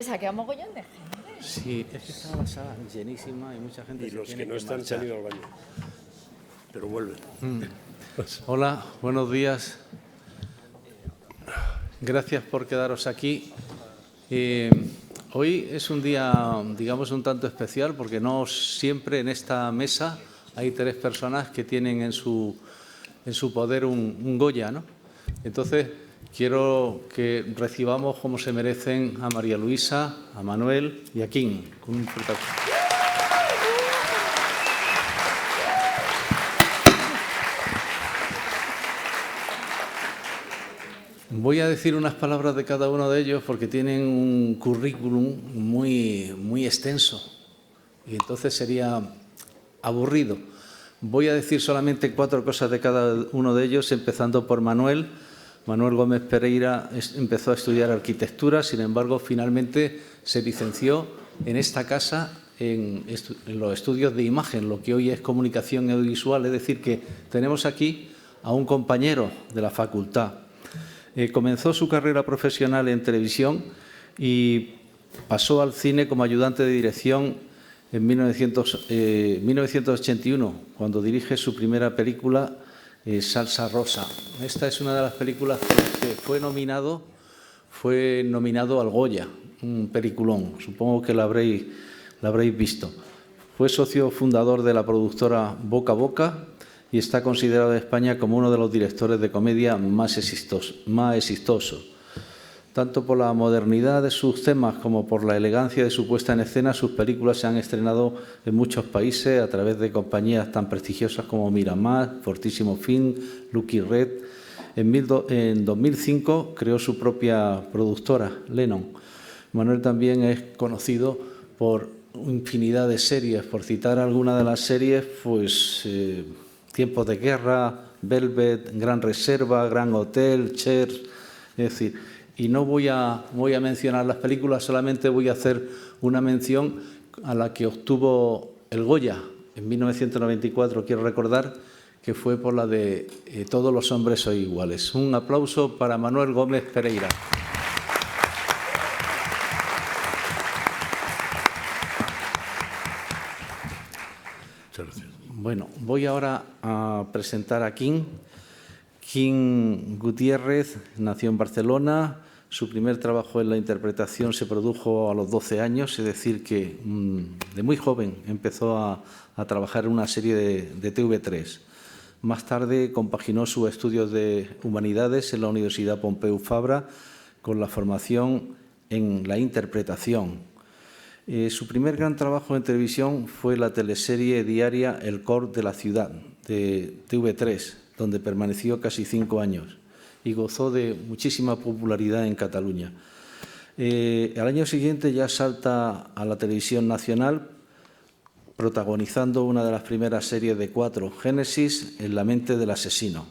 Saqué a mogollón de gente. Sí, es que estaba la sala llenísima y mucha gente. Y los que no que están se han ido al baño, pero vuelven. Hola, buenos días. Gracias por quedaros aquí. Hoy es un día, digamos, un tanto especial porque no siempre en esta mesa hay tres personas que tienen en su poder un Goya, ¿no? Entonces, quiero que recibamos como se merecen a María Luisa, a Manuel y a King. Con un fuerte aplauso. Voy a decir unas palabras de cada uno de ellos porque tienen un currículum muy extenso y entonces sería aburrido. Voy a decir solamente 4 cosas de cada uno de ellos, empezando por Manuel. Manuel Gómez Pereira empezó a estudiar arquitectura, sin embargo, finalmente se licenció en esta casa en los estudios de imagen, lo que hoy es comunicación audiovisual, es decir, que tenemos aquí a un compañero de la facultad. Comenzó su carrera profesional en televisión y pasó al cine como ayudante de dirección en 1981, cuando dirige su primera película, Salsa Rosa. Esta es una de las películas que fue nominado al Goya, un peliculón. Supongo que la habréis visto. Fue socio fundador de la productora Boca a Boca y está considerado en España como uno de los directores de comedia más exitosos. Tanto por la modernidad de sus temas como por la elegancia de su puesta en escena, sus películas se han estrenado en muchos países a través de compañías tan prestigiosas como Miramar, Fortissimo Film, Lucky Red. En 2005 creó su propia productora, Lennon. Manuel también es conocido por infinidad de series. Por citar alguna de las series, pues Tiempos de Guerra, Velvet, Gran Reserva, Gran Hotel, Cher, es decir, y no voy a mencionar las películas, solamente voy a hacer una mención a la que obtuvo el Goya en 1994, quiero recordar, que fue por la de Todos los hombres son iguales. Un aplauso para Manuel Gómez Pereira. Muchas gracias. Bueno, voy ahora a presentar a King. King Gutiérrez nació en Barcelona. Su primer trabajo en la interpretación se produjo a los 12 años, es decir, que de muy joven empezó a trabajar en una serie de TV3. Más tarde compaginó sus estudios de Humanidades en la Universidad Pompeu Fabra con la formación en la interpretación. Su primer gran trabajo en televisión fue la teleserie diaria El Cor de la Ciudad, de TV3, donde permaneció casi 5 años y gozó de muchísima popularidad en Cataluña. Al año siguiente ya salta a la televisión nacional, protagonizando una de las primeras series de 4, Génesis, En la mente del asesino.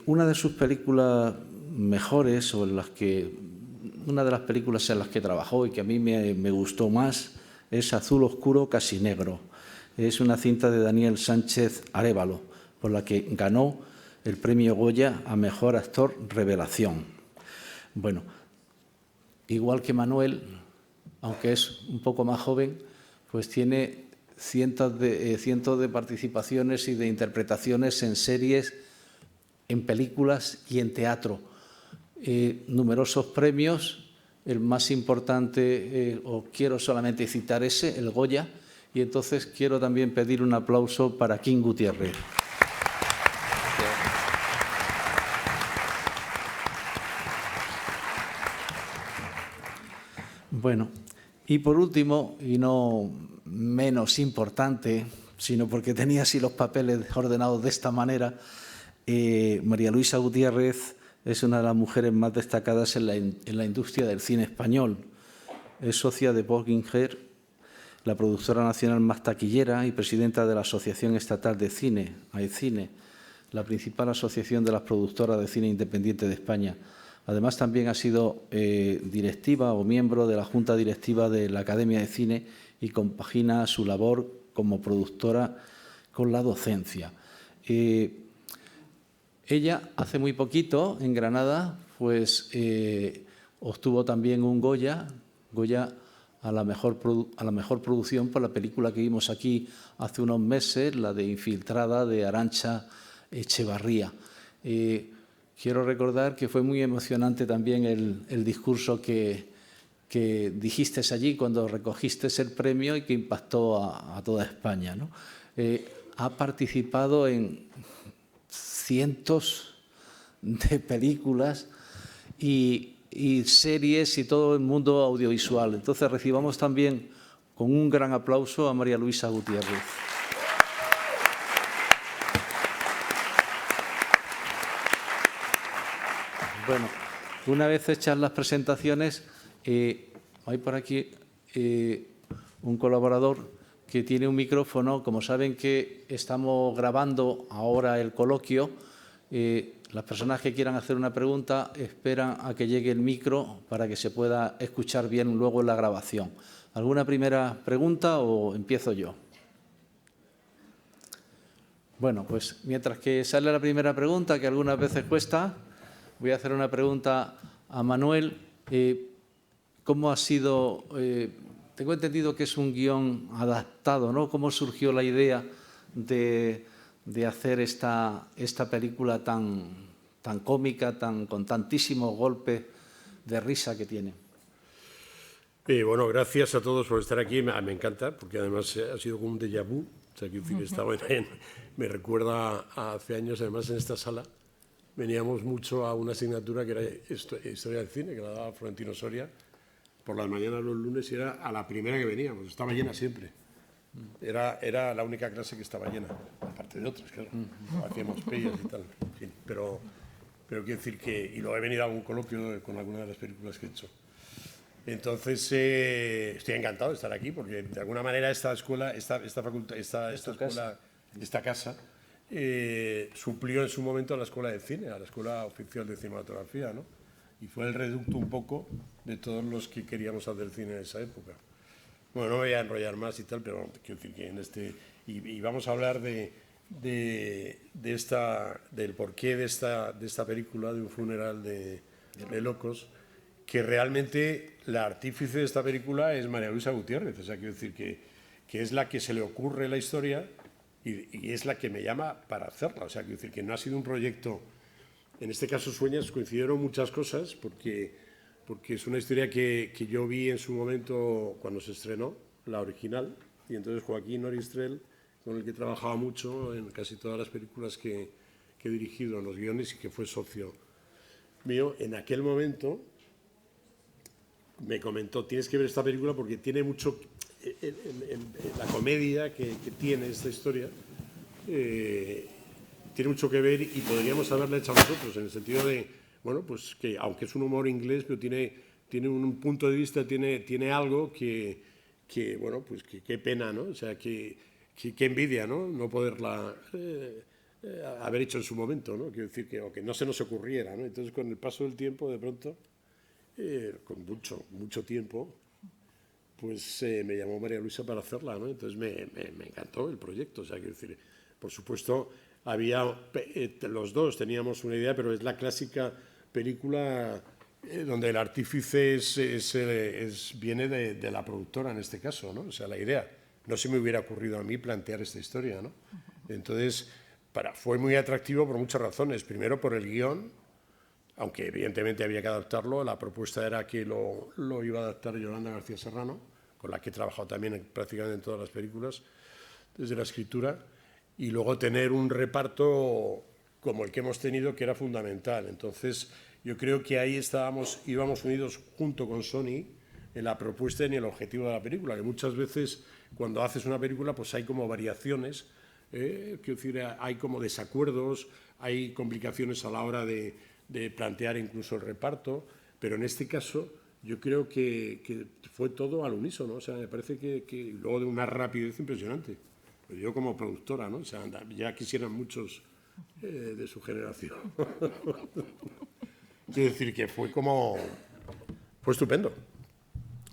Una de sus películas mejores, una de las películas en las que trabajó y que a mí me gustó más, es Azul Oscuro, Casi Negro. Es una cinta de Daniel Sánchez Arévalo, por la que ganó el premio Goya a Mejor Actor Revelación. Bueno, igual que Manuel, aunque es un poco más joven, pues tiene cientos de participaciones y de interpretaciones en series, en películas y en teatro. Numerosos premios, el más importante, o quiero solamente citar ese, el Goya, y entonces quiero también pedir un aplauso para King Gutiérrez. Bueno, y por último, y no menos importante, sino porque tenía así los papeles ordenados de esta manera, María Luisa Gutiérrez es una de las mujeres más destacadas en la industria del cine español. Es socia de Boginger, la productora nacional más taquillera y presidenta de la Asociación Estatal de Cine, AECINE, la principal asociación de las productoras de cine independiente de España. Además, también ha sido directiva o miembro de la Junta Directiva de la Academia de Cine y compagina su labor como productora con la docencia. Ella, hace muy poquito, en Granada, pues obtuvo también un Goya a la mejor producción por la película que vimos aquí hace unos meses, la de Infiltrada, de Arantxa Echevarría. Quiero recordar que fue muy emocionante también el discurso que dijiste allí cuando recogiste el premio y que impactó a toda España, ¿no? Ha participado en cientos de películas y series y todo el mundo audiovisual. Entonces recibamos también con un gran aplauso a María Luisa Gutiérrez. Bueno, una vez hechas las presentaciones, hay por aquí un colaborador que tiene un micrófono. Como saben que estamos grabando ahora el coloquio, las personas que quieran hacer una pregunta esperan a que llegue el micro para que se pueda escuchar bien luego en la grabación. ¿Alguna primera pregunta o empiezo yo? Bueno, pues mientras que sale la primera pregunta, que algunas veces cuesta, voy a hacer una pregunta a Manuel. ¿Cómo ha sido? Tengo entendido que es un guión adaptado, ¿no? ¿Cómo surgió la idea de hacer esta película tan cómica, con tantísimos golpes de risa que tiene? Bueno, gracias a todos por estar aquí. Me encanta, porque además ha sido como un déjà vu. O sea, que estaba me recuerda a hace años, además en esta sala, veníamos mucho a una asignatura que era Historia del Cine, que la daba Florentino Soria, por las mañanas los lunes, y era a la primera que veníamos. Estaba llena siempre. Era la única clase que estaba llena, aparte de otras, claro. Hacíamos pellas y tal. En fin, pero quiero decir que... Y luego he venido a un coloquio con alguna de las películas que he hecho. Entonces, estoy encantado de estar aquí, porque de alguna manera esta escuela, esta facultad, esta casa, suplió en su momento a la Escuela de Cine, a la Escuela Oficial de Cinematografía, ¿no? Y fue el reducto un poco de todos los que queríamos hacer cine en esa época. Bueno, no me voy a enrollar más y tal, pero quiero decir que en este... Y vamos a hablar del porqué de esta película, de un funeral de locos, que realmente la artífice de esta película es María Luisa Gutiérrez. O sea, quiero decir que es la que se le ocurre la historia y es la que me llama para hacerla. O sea, quiero decir que no ha sido un proyecto... En este caso, Sueñas, coincidieron muchas cosas, porque es una historia que yo vi en su momento cuando se estrenó, la original, y entonces Joaquín Oristrel, con el que he trabajado mucho en casi todas las películas que he dirigido, en los guiones, y que fue socio mío, en aquel momento me comentó: tienes que ver esta película porque tiene mucho... la comedia que tiene esta historia tiene mucho que ver, y podríamos haberla hecho nosotros, en el sentido de, bueno, pues que aunque es un humor inglés, pero tiene un punto de vista, tiene algo que bueno, pues que qué pena, ¿no? O sea, que envidia, ¿no? No poderla haber hecho en su momento, ¿no? Quiero decir o que no se nos ocurriera, ¿no? Entonces, con el paso del tiempo, de pronto, con mucho tiempo, pues me llamó María Luisa para hacerla, ¿no? Entonces me encantó el proyecto. O sea, quiero decir, por supuesto, los dos teníamos una idea, pero es la clásica película donde el artífice viene de la productora, en este caso, ¿no? O sea, la idea. No se me hubiera ocurrido a mí plantear esta historia, ¿no? Entonces, fue muy atractivo por muchas razones. Primero, por el guión, aunque evidentemente había que adaptarlo. La propuesta era que lo iba a adaptar Yolanda García Serrano, con la que he trabajado también prácticamente en todas las películas, desde la escritura. Y luego tener un reparto como el que hemos tenido, que era fundamental. Entonces, yo creo que ahí íbamos unidos junto con Sony en la propuesta y en el objetivo de la película, que muchas veces cuando haces una película pues hay como variaciones, quiero decir, hay como desacuerdos, hay complicaciones a la hora de plantear incluso el reparto, pero en este caso yo creo que fue todo al unísono. O sea, me parece que luego de una rapidez impresionante. Pero yo como productora, ¿no? O sea, ya quisieran muchos de su generación. Quiero decir que fue estupendo.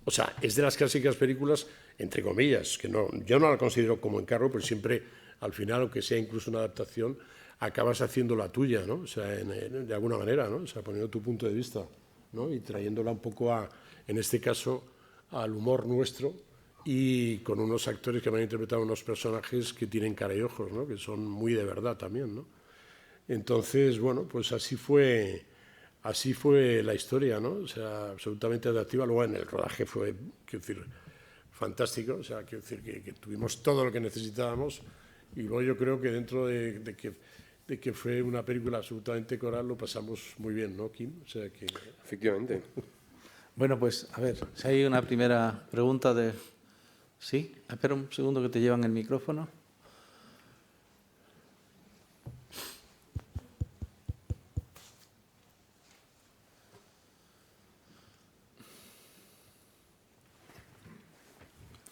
O sea, es de las clásicas películas, entre comillas, que yo no la considero como encargo, pero siempre, al final, aunque sea incluso una adaptación, acabas haciendo la tuya, ¿no? O sea, de alguna manera, ¿no? O sea, poniendo tu punto de vista, ¿no? Y trayéndola un poco en este caso, al humor nuestro, y con unos actores que me han interpretado unos personajes que tienen cara y ojos, ¿no? Que son muy de verdad también, ¿no? Entonces, bueno, pues así fue la historia, ¿no? O sea, absolutamente atractiva. Luego en el rodaje fue, quiero decir, fantástico, o sea, quiero decir que tuvimos todo lo que necesitábamos, y luego yo creo que dentro de que fue una película absolutamente coral, lo pasamos muy bien, ¿no, Kim? O sea que... Efectivamente. Bueno, pues a ver, si hay una primera pregunta de... ¿Sí? Espera un segundo que te llevan el micrófono.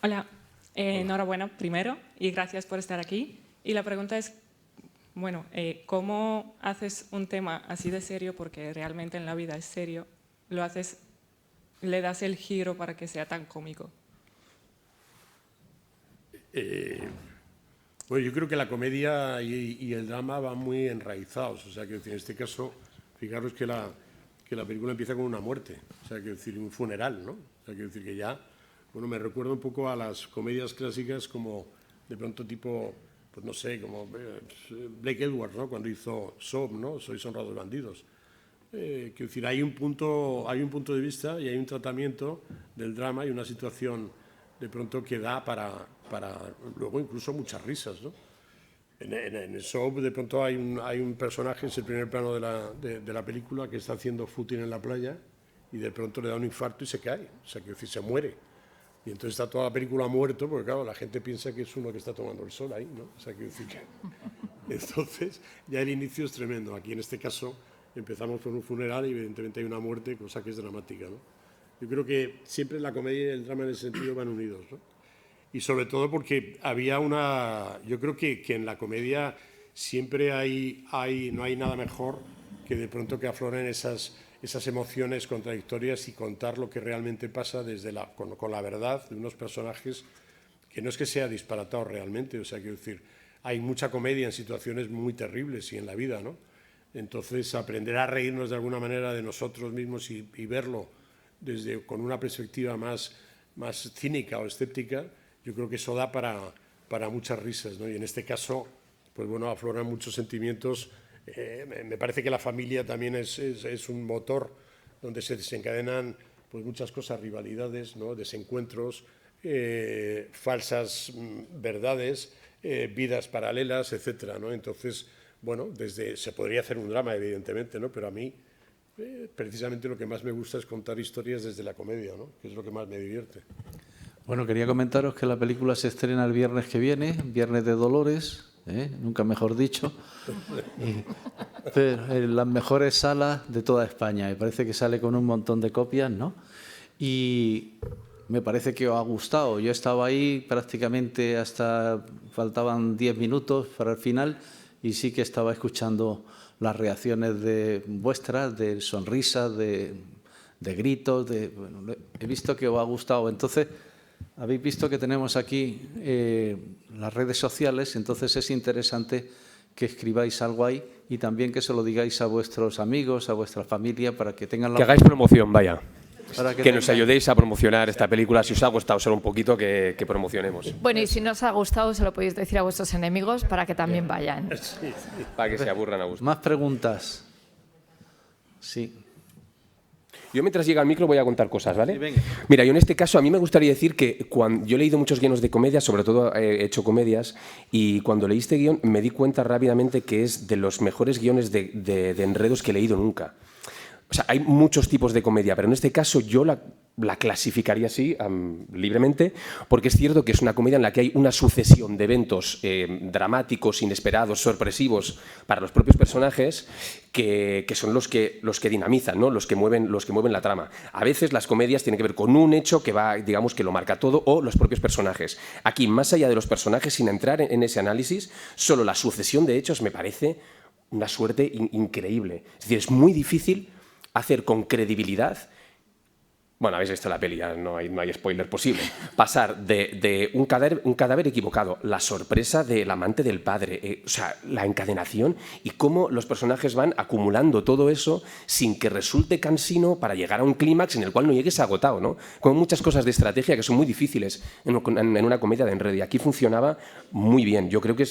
Hola, enhorabuena primero y gracias por estar aquí. Y la pregunta es, bueno, ¿cómo haces un tema así de serio, porque realmente en la vida es serio, le das el giro para que sea tan cómico? Bueno, yo creo que la comedia y el drama van muy enraizados. O sea, que en este caso, fijaros que la película empieza con una muerte, o sea, quiero decir, un funeral, ¿no? O sea, quiero decir que ya, bueno, me recuerda un poco a las comedias clásicas como, de pronto, tipo, pues no sé, como Blake Edwards, ¿no? Cuando hizo Soap, ¿no? Sois honrados bandidos. Quiero decir, hay un punto de vista y hay un tratamiento del drama y una situación, de pronto, que da para luego incluso muchas risas, ¿no? En el Soap, de pronto, hay un personaje, es el primer plano de la película, que está haciendo footing en la playa y de pronto le da un infarto y se cae, o sea, quiero decir, se muere. Y entonces está toda la película muerto, porque claro, la gente piensa que es uno que está tomando el sol ahí, ¿no? O sea, quiero decir que... Entonces, ya el inicio es tremendo. Aquí, en este caso, empezamos por un funeral y evidentemente hay una muerte, cosa que es dramática, ¿no? Yo creo que siempre la comedia y el drama en ese sentido van unidos, ¿no? Y sobre todo porque había yo creo que en la comedia siempre no hay nada mejor que de pronto que afloren esas emociones contradictorias y contar lo que realmente pasa con la verdad de unos personajes, que no es que sea disparatado realmente, o sea, quiero decir, hay mucha comedia en situaciones muy terribles y en la vida, ¿no? Entonces, aprender a reírnos de alguna manera de nosotros mismos y verlo con una perspectiva más cínica o escéptica, yo creo que eso da para muchas risas, ¿no? Y en este caso, pues bueno, afloran muchos sentimientos. Me parece que la familia también es un motor donde se desencadenan pues muchas cosas, rivalidades, ¿no? Desencuentros, falsas verdades, vidas paralelas, etcétera, ¿no? Entonces, bueno, se podría hacer un drama, evidentemente, ¿no? Pero a mí, precisamente lo que más me gusta es contar historias desde la comedia, ¿no? Que es lo que más me divierte. Bueno, quería comentaros que la película se estrena el viernes que viene, Viernes de Dolores, nunca mejor dicho, pero en las mejores salas de toda España. Me parece que sale con un montón de copias, ¿no? Y me parece que os ha gustado. Yo estaba ahí prácticamente hasta faltaban 10 minutos para el final y sí que estaba escuchando las reacciones vuestras, de sonrisas, de gritos. Bueno, he visto que os ha gustado. Entonces, habéis visto que tenemos aquí las redes sociales, entonces es interesante que escribáis algo ahí y también que se lo digáis a vuestros amigos, a vuestra familia, para que tengan la... Que hagáis promoción, vaya. Que nos ayudéis a promocionar esta película. Si os ha gustado solo un poquito, que promocionemos. Bueno, y si no os ha gustado, se lo podéis decir a vuestros enemigos para que también vayan. Para que se aburran a gusto. Más preguntas. Sí. Yo mientras llega el micro voy a contar cosas, ¿vale? Sí, venga. Mira, yo en este caso a mí me gustaría decir que cuando yo he leído muchos guiones de comedia, sobre todo he hecho comedias, y cuando leí este guión me di cuenta rápidamente que es de los mejores guiones de enredos que he leído nunca. O sea, hay muchos tipos de comedia, pero en este caso yo la clasificaría así, libremente, porque es cierto que es una comedia en la que hay una sucesión de eventos dramáticos, inesperados, sorpresivos para los propios personajes, que son los que dinamizan, ¿no? los que mueven la trama. A veces las comedias tienen que ver con un hecho que va, digamos, que lo marca todo, o los propios personajes. Aquí, más allá de los personajes, sin entrar en ese análisis, solo la sucesión de hechos me parece una suerte increíble. Es decir, es muy difícil hacer con credibilidad Bueno, habéis visto la peli, ya no hay spoiler posible. Pasar de un cadáver equivocado, la sorpresa del amante del padre, o sea, la encadenación y cómo los personajes van acumulando todo eso sin que resulte cansino para llegar a un clímax en el cual no llegues agotado, ¿no? Como muchas cosas de estrategia que son muy difíciles en una comedia de enredo. Y aquí funcionaba muy bien. Yo creo que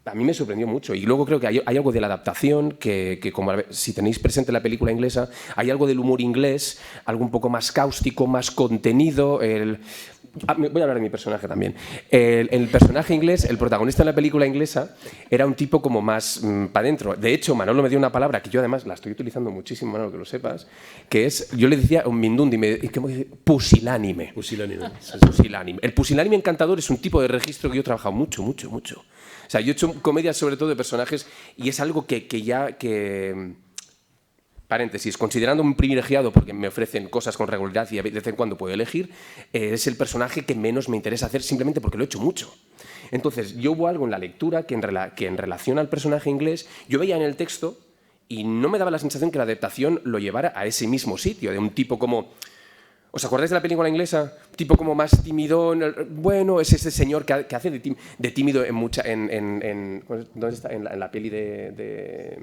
a mí me sorprendió mucho. Y luego creo que hay algo de la adaptación que como si tenéis presente la película inglesa, hay algo del humor inglés, algo un poco más cáustico, más contenido. Voy a hablar de mi personaje también. El personaje inglés, el protagonista de la película inglesa, era un tipo como más para adentro. De hecho, Manolo me dio una palabra que yo además la estoy utilizando muchísimo, Manolo, que lo sepas, que es, yo le decía un mindundi, ¿cómo dice? Pusilánime. Pusilánime. Pusilánime. El pusilánime encantador es un tipo de registro que yo he trabajado mucho. O sea, yo he hecho comedias sobre todo de personajes y es algo que paréntesis, considerando un privilegiado porque me ofrecen cosas con regularidad y de vez en cuando puedo elegir, es el personaje que menos me interesa hacer simplemente porque lo he hecho mucho. Entonces, yo hubo algo en la lectura que en relación al personaje inglés, yo veía en el texto y no me daba la sensación que la adaptación lo llevara a ese mismo sitio, de un tipo como... ¿Os acordáis de la película inglesa? Tipo como más timidón. Bueno, es ese señor que hace de tímido ¿dónde está? En la peli de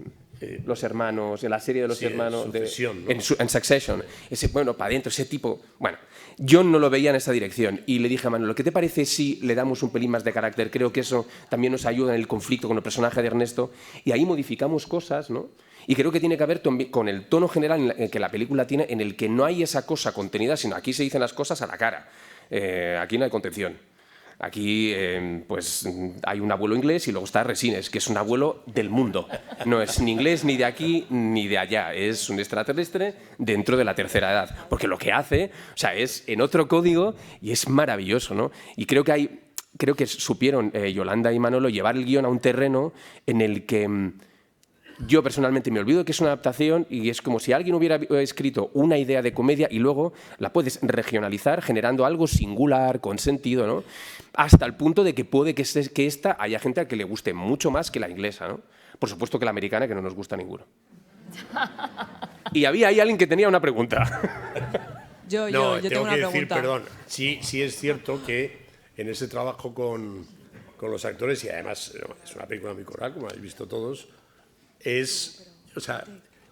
Los Hermanos, en la serie de Los Hermanos. Sucesión, ¿no? En Succession. Ese, bueno, para adentro, ese tipo... Bueno, yo no lo veía en esa dirección. Y le dije a Manolo, ¿qué te parece si le damos un pelín más de carácter? Creo que eso también nos ayuda en el conflicto con el personaje de Ernesto. Y ahí modificamos cosas, ¿no? Y creo que tiene que ver con el tono general que la película tiene, en el que no hay esa cosa contenida, sino aquí se dicen las cosas a la cara. Aquí no hay contención. Aquí pues hay un abuelo inglés y luego está Resines, que es un abuelo del mundo. No es ni inglés ni de aquí ni de allá. Es un extraterrestre dentro de la tercera edad. Porque lo que hace, o sea, es en otro código y es maravilloso, ¿no? Y creo que supieron Yolanda y Manolo llevar el guión a un terreno en el que... Yo personalmente me olvido que es una adaptación y es como si alguien hubiera escrito una idea de comedia y luego la puedes regionalizar generando algo singular, con sentido, ¿no? Hasta el punto de que puede que esta haya gente a que le guste mucho más que la inglesa, ¿no? Por supuesto que la americana, que no nos gusta ninguno. Y había ahí alguien que tenía una pregunta. Yo tengo una pregunta. Perdón, sí es cierto que en ese trabajo con los actores, y además es una película muy coral, como habéis visto todos, o sea,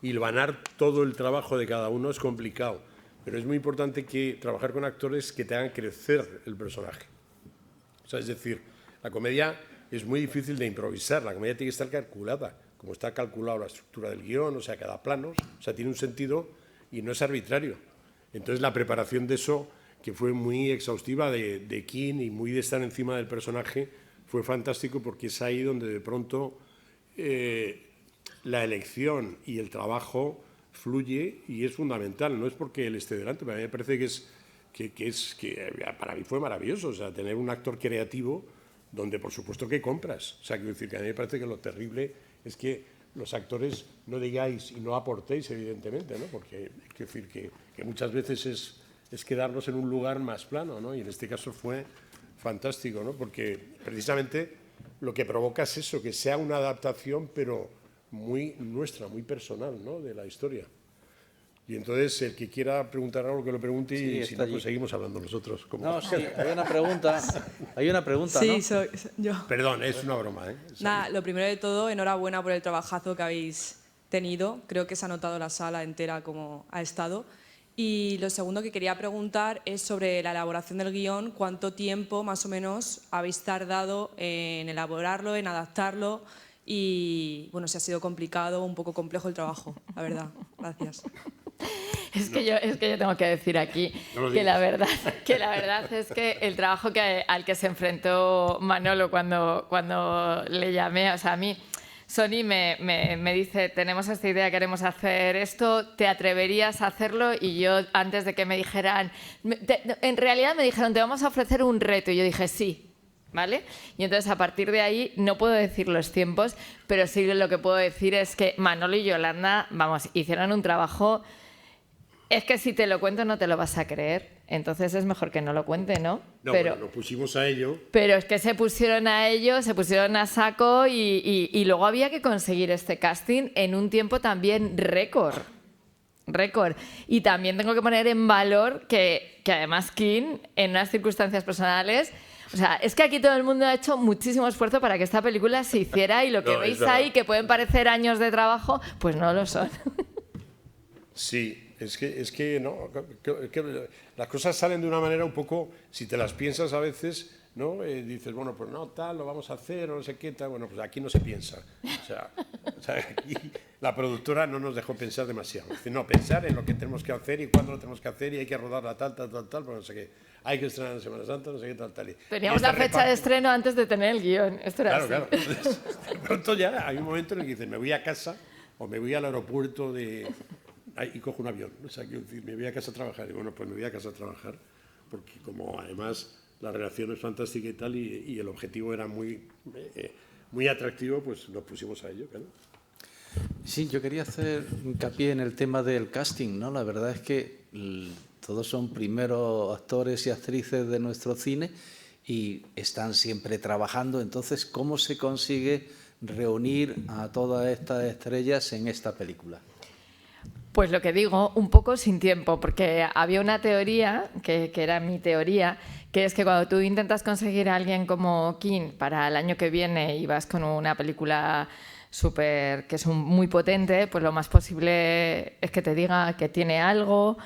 hilvanar todo el trabajo de cada uno es complicado, pero es muy importante que trabajar con actores que te hagan crecer el personaje. O sea, es decir, la comedia es muy difícil de improvisar, la comedia tiene que estar calculada, como está calculada la estructura del guión, o sea, cada plano, o sea, tiene un sentido y no es arbitrario. Entonces, la preparación de eso, que fue muy exhaustiva de King y muy de estar encima del personaje, fue fantástico porque es ahí donde de pronto... la elección y el trabajo fluye y es fundamental. No es porque él esté delante, pero a mí me parece que para mí fue maravilloso. O sea, tener un actor creativo donde, por supuesto, que compras. O sea, quiero decir que a mí me parece que lo terrible es que los actores no digáis y no aportéis, evidentemente, ¿no? Porque quiero decir que muchas veces es quedarnos en un lugar más plano, ¿no? Y en este caso fue fantástico, ¿no? Porque precisamente lo que provoca es eso, que sea una adaptación, pero muy nuestra, muy personal, ¿no? De la historia. Y entonces, el que quiera preguntar algo, que lo pregunte, sí, y si no, pues seguimos hablando nosotros. No, sí, hay una pregunta, sí, ¿no? soy yo. Perdón, es una broma, ¿eh? Nada, lo primero de todo, enhorabuena por el trabajazo que habéis tenido. Creo que se ha notado la sala entera como ha estado. Y lo segundo que quería preguntar es sobre la elaboración del guión. ¿Cuánto tiempo, más o menos, habéis tardado en elaborarlo, en adaptarlo? Y, bueno, si ha sido complicado, un poco complejo el trabajo, la verdad. Gracias. Es que yo tengo que decir aquí que la verdad es que el trabajo al que se enfrentó Manolo cuando le llamé, o sea, a mí, Sony me dice, tenemos esta idea, queremos hacer esto, ¿te atreverías a hacerlo? Y yo, antes de que me dijeran, en realidad me dijeron, te vamos a ofrecer un reto. Y yo dije, sí. ¿Vale? Y entonces a partir de ahí no puedo decir los tiempos, pero sí lo que puedo decir es que Manolo y Yolanda, vamos, hicieron un trabajo, es que si te lo cuento no te lo vas a creer, entonces es mejor que no lo cuente, ¿no? No, pero bueno, nos pusimos a ello. Pero es que se pusieron a ello, se pusieron a saco y luego había que conseguir este casting en un tiempo también récord. récord. Y también tengo que poner en valor que además King, en unas circunstancias personales... O sea, es que aquí todo el mundo ha hecho muchísimo esfuerzo para que esta película se hiciera y lo que veis ahí, que pueden parecer años de trabajo, pues no lo son. Sí, es que no, que las cosas salen de una manera un poco, si te las piensas a veces, ¿no? Dices, bueno, pues no, tal, lo vamos a hacer, o no sé qué, tal. Bueno, pues aquí no se piensa. O sea, aquí la productora no nos dejó pensar demasiado. Es decir, no, pensar en lo que tenemos que hacer y cuándo lo tenemos que hacer y hay que rodarla tal, pues no sé qué. Hay que estrenar en Semana Santa, no sé qué, tal. Teníamos la fecha de estreno antes de tener el guión. Esto era claro, así. Claro. Entonces, de pronto ya hay un momento en el que dices, me voy a casa o me voy al aeropuerto y cojo un avión. O sea, quiero decir, me voy a casa a trabajar. Y bueno, pues me voy a casa a trabajar porque como además la relación es fantástica y tal y el objetivo era muy atractivo, pues nos pusimos a ello, claro. Sí, yo quería hacer hincapié en el tema del casting, ¿no? La verdad es que todos son primeros actores y actrices de nuestro cine y están siempre trabajando. Entonces, ¿cómo se consigue reunir a todas estas estrellas en esta película? Pues lo que digo, un poco sin tiempo, porque había una teoría, que era mi teoría, que es que cuando tú intentas conseguir a alguien como King para el año que viene y vas con una película que es muy potente, pues lo más posible es que te diga que tiene algo,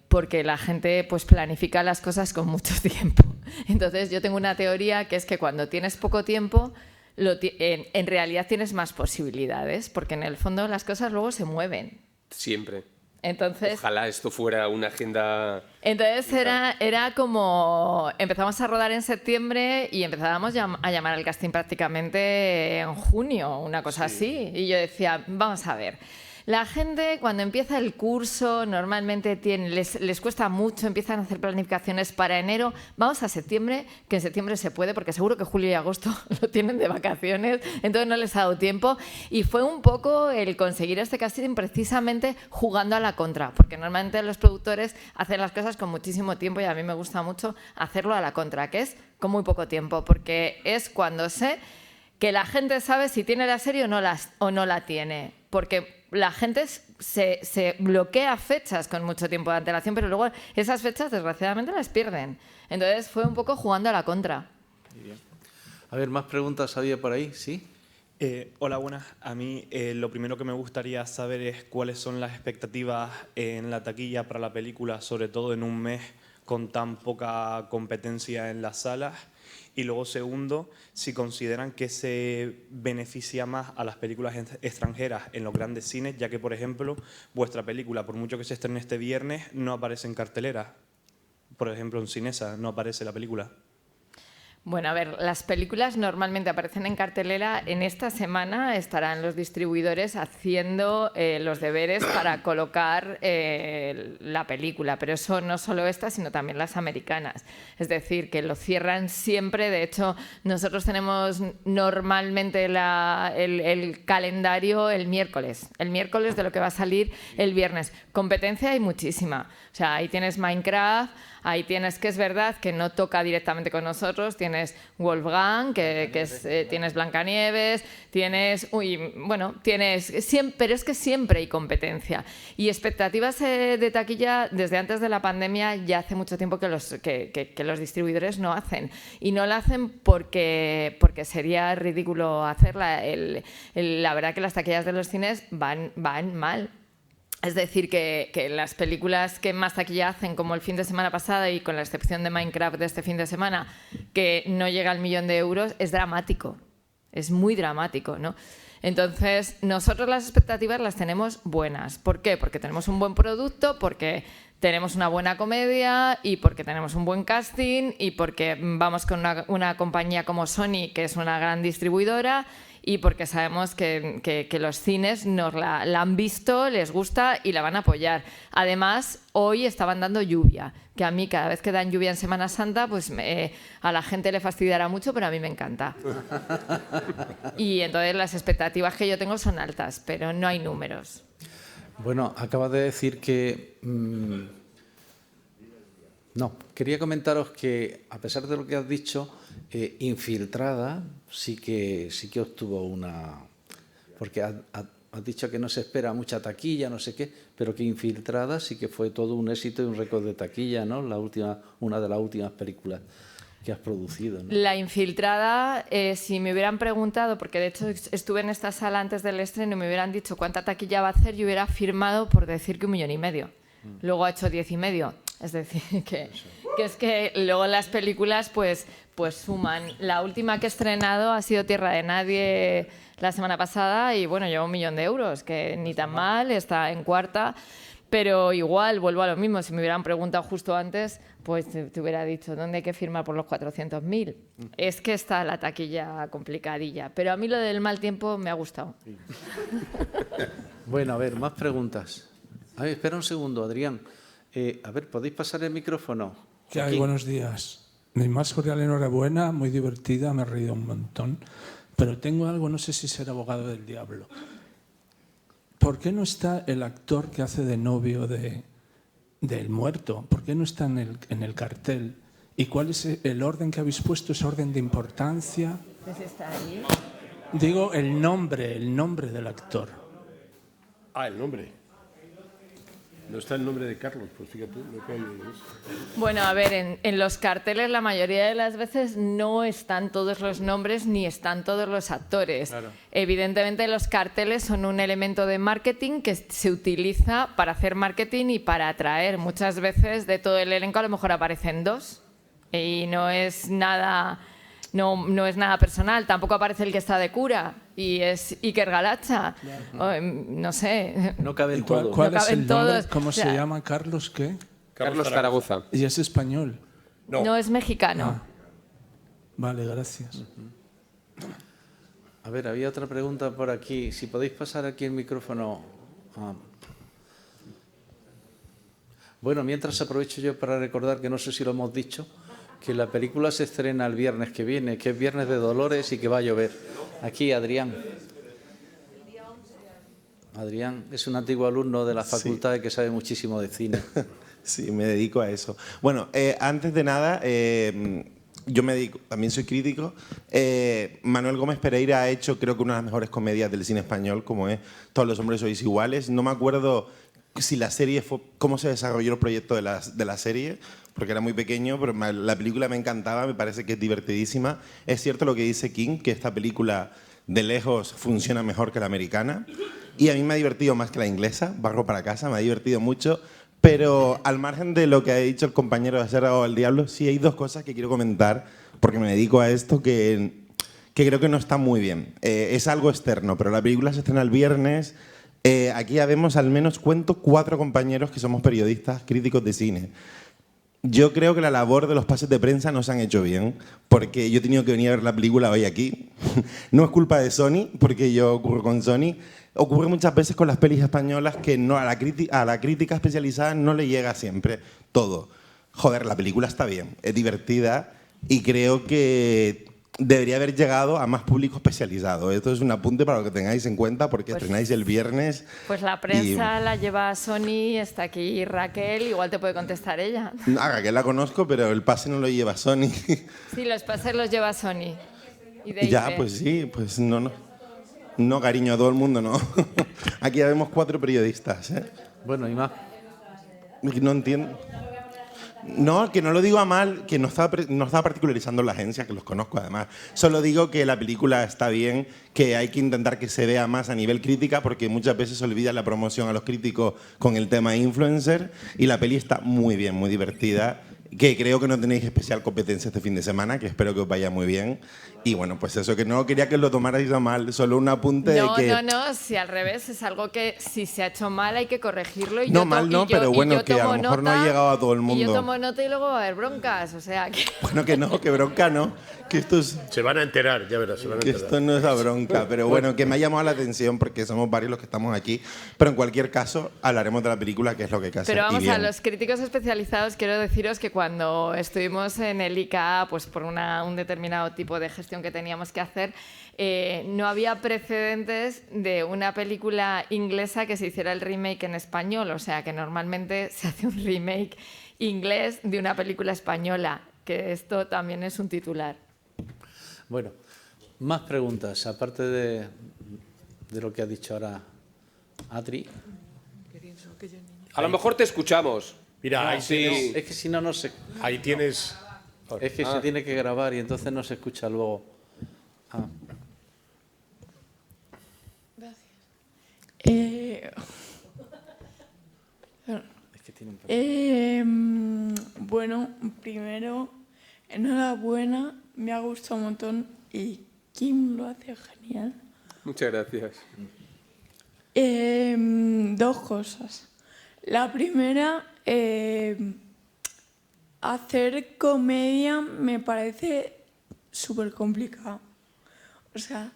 porque la gente pues planifica las cosas con mucho tiempo. Entonces yo tengo una teoría que es que cuando tienes poco tiempo, en realidad tienes más posibilidades, porque en el fondo las cosas luego se mueven. Siempre. Entonces, ojalá esto fuera una agenda... Entonces era como... Empezamos a rodar en septiembre y empezábamos a llamar al casting prácticamente en junio, una cosa así. Y yo decía, vamos a ver... La gente cuando empieza el curso normalmente les cuesta mucho, empiezan a hacer planificaciones para enero. Vamos a septiembre, que en septiembre se puede, porque seguro que julio y agosto lo tienen de vacaciones, entonces no les ha dado tiempo. Y fue un poco el conseguir este casting precisamente jugando a la contra, porque normalmente los productores hacen las cosas con muchísimo tiempo y a mí me gusta mucho hacerlo a la contra, que es con muy poco tiempo, porque es cuando sé que la gente sabe si tiene la serie o no la tiene, porque la gente se bloquea fechas con mucho tiempo de antelación, pero luego esas fechas desgraciadamente las pierden. Entonces fue un poco jugando a la contra. A ver, ¿más preguntas había por ahí? ¿Sí? Hola, buenas. A mí lo primero que me gustaría saber es cuáles son las expectativas en la taquilla para la película, sobre todo en un mes con tan poca competencia en las salas. Y luego, segundo, si consideran que se beneficia más a las películas extranjeras en los grandes cines, ya que, por ejemplo, vuestra película, por mucho que se estrene este viernes, no aparece en cartelera. Por ejemplo, en Cinesa no aparece la película. Bueno, a ver, las películas normalmente aparecen en cartelera. En esta semana estarán los distribuidores haciendo los deberes para colocar la película, pero eso no solo esta, sino también las americanas. Es decir, que lo cierran siempre. De hecho, nosotros tenemos normalmente el calendario el miércoles de lo que va a salir el viernes. Competencia hay muchísima. O sea, ahí tienes Minecraft, ahí tienes, que es verdad que no toca directamente con nosotros, tienes Wolfgang, tienes Blancanieves, tienes pero es que siempre hay competencia. Y expectativas de taquilla, desde antes de la pandemia, ya hace mucho tiempo que los distribuidores no hacen. Y no la hacen porque sería ridículo hacerla. La verdad que las taquillas de los cines van mal. Es decir, que las películas que más taquilla hacen, como el fin de semana pasado y con la excepción de Minecraft de este fin de semana, que no llega al 1.000.000 de euros, es dramático. Es muy dramático, ¿no? Entonces, nosotros las expectativas las tenemos buenas. ¿Por qué? Porque tenemos un buen producto, porque tenemos una buena comedia y porque tenemos un buen casting y porque vamos con una compañía como Sony, que es una gran distribuidora, y porque sabemos que los cines nos la han visto, les gusta y la van a apoyar. Además, hoy estaban dando lluvia, que a mí cada vez que dan lluvia en Semana Santa, pues a la gente le fastidiará mucho, pero a mí me encanta. Y entonces las expectativas que yo tengo son altas, pero no hay números. Bueno, acabas de decir que... No, quería comentaros que, a pesar de lo que has dicho, Infiltrada sí que obtuvo una... Porque has dicho que no se espera mucha taquilla, no sé qué, pero que Infiltrada sí que fue todo un éxito y un récord de taquilla, ¿no? Una de las últimas películas que has producido, ¿no? La Infiltrada, si me hubieran preguntado, porque de hecho estuve en esta sala antes del estreno y me hubieran dicho cuánta taquilla va a hacer, yo hubiera firmado por decir que 1,5 millones. Luego ha hecho 10,5. Es decir, que es que luego las películas pues suman. La última que he estrenado ha sido Tierra de Nadie la semana pasada y bueno, lleva 1 millón de euros, que ni tan mal, está en cuarta. Pero igual, vuelvo a lo mismo, si me hubieran preguntado justo antes, pues te hubiera dicho, ¿dónde hay que firmar por los 400.000? Es que está la taquilla complicadilla, pero a mí lo del mal tiempo me ha gustado. Bueno, a ver, más preguntas. A ver, espera un segundo, Adrián. A ver, ¿podéis pasar el micrófono? ¿Qué hay? Buenos días. Mi más cordial enhorabuena, muy divertida, me he reído un montón, pero tengo algo, no sé si ser abogado del diablo. ¿Por qué no está el actor que hace de novio del muerto? ¿Por qué no está en el cartel? ¿Y cuál es el orden que habéis puesto, ese orden de importancia? ¿Pues está ahí? Digo el nombre del actor. Ah, el nombre. No está el nombre de Carlos, pues fíjate, no cae en eso. Bueno, a ver, en los carteles la mayoría de las veces no están todos los nombres ni están todos los actores. Claro. Evidentemente los carteles son un elemento de marketing que se utiliza para hacer marketing y para atraer. Muchas veces de todo el elenco a lo mejor aparecen 2 y no es nada... No es nada personal, tampoco aparece el que está de cura y es Iker Galacha, no sé. No caben ¿Cuál, todos. cuál No es el caben nombre? todos. ¿Cómo O sea, se llama? ¿Carlos qué? Carlos Zaragoza. Y es español. No es mexicano. Vale, gracias. A ver, había otra pregunta por aquí. Si podéis pasar aquí el micrófono. Bueno, mientras aprovecho yo para recordar que no sé si lo hemos dicho, que la película se estrena el viernes que viene, que es Viernes de Dolores y que va a llover. Aquí, Adrián. Adrián es un antiguo alumno de la facultad que sabe muchísimo de cine. Sí, me dedico a eso. Bueno, antes de nada, yo me dedico, también soy crítico. Manuel Gómez Pereira ha hecho, creo que una de las mejores comedias del cine español, como es Todos los hombres sois iguales. No me acuerdo si la serie fue, cómo se desarrolló el proyecto de la serie, porque era muy pequeño, pero la película me encantaba, me parece que es divertidísima. Es cierto lo que dice King, que esta película de lejos funciona mejor que la americana, y a mí me ha divertido más que la inglesa, barro para casa, me ha divertido mucho, pero al margen de lo que ha dicho el compañero de Hacer Abogado del Diablo, sí hay 2 cosas que quiero comentar, porque me dedico a esto, que creo que no está muy bien. Es algo externo, pero la película se estrena el viernes. Aquí ya vemos, al menos cuento, 4 compañeros que somos periodistas, críticos de cine. Yo creo que la labor de los pases de prensa no se han hecho bien, porque yo he tenido que venir a ver la película hoy aquí. No es culpa de Sony, porque yo ocurro con Sony. Ocurre muchas veces con las pelis españolas que no, a la crítica especializada no le llega siempre todo. Joder, la película está bien, es divertida y creo que debería haber llegado a más público especializado. Esto es un apunte para lo que tengáis en cuenta, porque estrenáis el viernes. Pues la prensa la lleva Sony, está aquí Raquel, igual te puede contestar ella. A Raquel la conozco, pero el pase no lo lleva Sony. Sí, los pases los lleva Sony. Y de Ya, IP. pues sí, pues no. No, cariño, a todo el mundo no. Aquí ya vemos 4 periodistas, ¿eh? Bueno, y más. No entiendo. No, que no lo digo a mal, que no estaba particularizando la agencia, que los conozco además. Solo digo que la película está bien, que hay que intentar que se vea más a nivel crítica, porque muchas veces se olvida la promoción a los críticos con el tema influencer, y la peli está muy bien, muy divertida, que creo que no tenéis especial competencia este fin de semana, que espero que os vaya muy bien. Y bueno, pues eso, que no quería que lo tomarais a mal, solo un apunte de que... No, si al revés, es algo que si se ha hecho mal hay que corregirlo. Y no, mal no, pero bueno, que a lo mejor no ha llegado a todo el mundo. Y yo tomo nota y luego va a haber broncas, o sea que... Bueno, que no, que bronca no, que esto es... Se van a enterar, ya verás, se van a Que enterar. esto no es la bronca, pero bueno, que me ha llamado la atención porque somos varios los que estamos aquí. Pero en cualquier caso, hablaremos de la película, que es lo que hay que hacer. Pero y vamos, bien. a los críticos especializados quiero deciros que cuando estuvimos en el ICA, pues por un determinado tipo de gestión que teníamos que hacer, no había precedentes de una película inglesa que se hiciera el remake en español. O sea, que normalmente se hace un remake inglés de una película española, que esto también es un titular. Bueno, más preguntas, aparte de lo que ha dicho ahora Adri. A lo mejor te escuchamos. Mira, ahí sí. tienes, Es que si no, no se... ahí tienes... Es que se tiene que grabar y entonces no se escucha luego. Ah. Es que tiene un Bueno, primero, enhorabuena, me ha gustado un montón y Kim lo hace genial. Muchas gracias. Dos cosas. La primera, hacer comedia me parece súper complicado. O sea,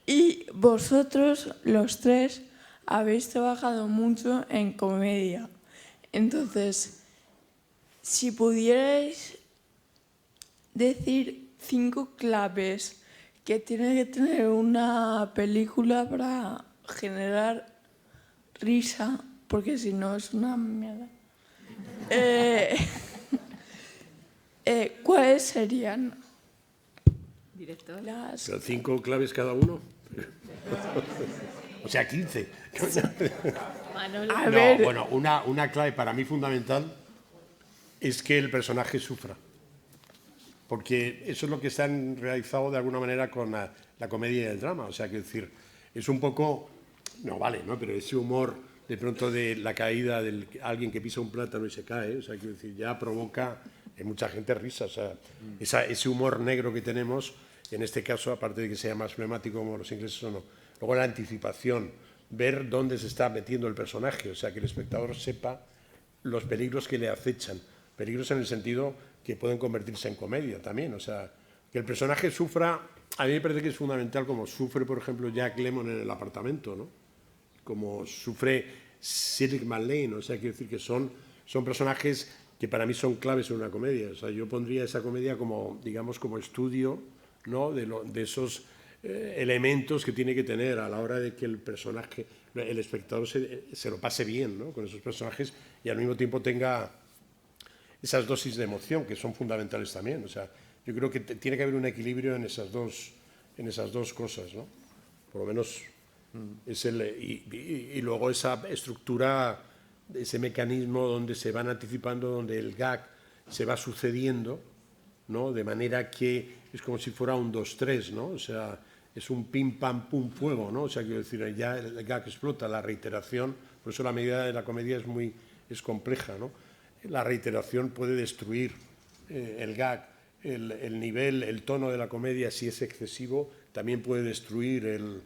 y vosotros, los tres, habéis trabajado mucho en comedia. Entonces, si pudierais decir 5 claves que tiene que tener una película para generar risa, porque si no es una mierda. ¿Cuáles serían? Director. Las... 5 claves cada uno. O sea, 15. Manolo. A No, ver, bueno, una clave para mí fundamental es que el personaje sufra. Porque eso es lo que se han realizado de alguna manera con la comedia y el drama. O sea, que decir, es un poco, no vale, ¿no? Pero ese humor de pronto de la caída de alguien que pisa un plátano y se cae, o sea, quiero decir, ya provoca en mucha gente risa. O sea, ese humor negro que tenemos, en este caso, aparte de que sea más emblemático como los ingleses o no, luego la anticipación, ver dónde se está metiendo el personaje, o sea, que el espectador sepa los peligros que le acechan, peligros en el sentido que pueden convertirse en comedia también, o sea, que el personaje sufra, a mí me parece que es fundamental como sufre, por ejemplo, Jack Lemmon en El apartamento, ¿no? Como sufre Cedric Maclean, o sea, quiero decir que son personajes que para mí son claves en una comedia, o sea, yo pondría esa comedia como, digamos, como estudio, ¿no? De esos elementos que tiene que tener a la hora de que el personaje, el espectador se lo pase bien, ¿no? Con esos personajes y al mismo tiempo tenga esas dosis de emoción que son fundamentales también. O sea, yo creo que tiene que haber un equilibrio en esas dos cosas, ¿no? Por lo menos es y luego esa estructura, ese mecanismo donde se van anticipando, donde el gag se va sucediendo, ¿no? De manera que es como si fuera un 2-3, ¿no? O sea, es un pim, pam, pum, fuego, ¿no? O sea, quiero decir, ya el gag explota, la reiteración, por eso la medida de la comedia es compleja, ¿no? La reiteración puede destruir el gag, el nivel, el tono de la comedia, si es excesivo, también puede destruir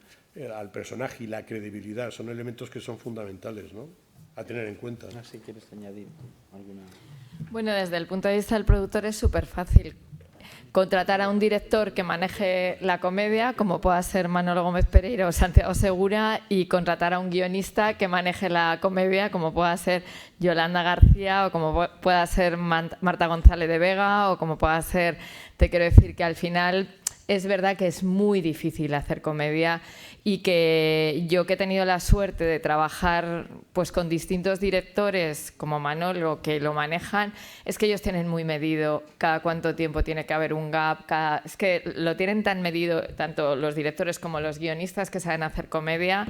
al personaje y la credibilidad. Son elementos que son fundamentales, ¿no? A tener en cuenta. No sé si quieres añadir alguna... Bueno, desde el punto de vista del productor es súper fácil contratar a un director que maneje la comedia, como pueda ser Manolo Gómez Pereira o Santiago Segura, y contratar a un guionista que maneje la comedia, como pueda ser Yolanda García o como pueda ser Marta González de Vega o como pueda ser... Te quiero decir que al final es verdad que es muy difícil hacer comedia y que yo, que he tenido la suerte de trabajar pues con distintos directores como Manolo que lo manejan, es que ellos tienen muy medido cada cuánto tiempo tiene que haber un gap, es que lo tienen tan medido tanto los directores como los guionistas que saben hacer comedia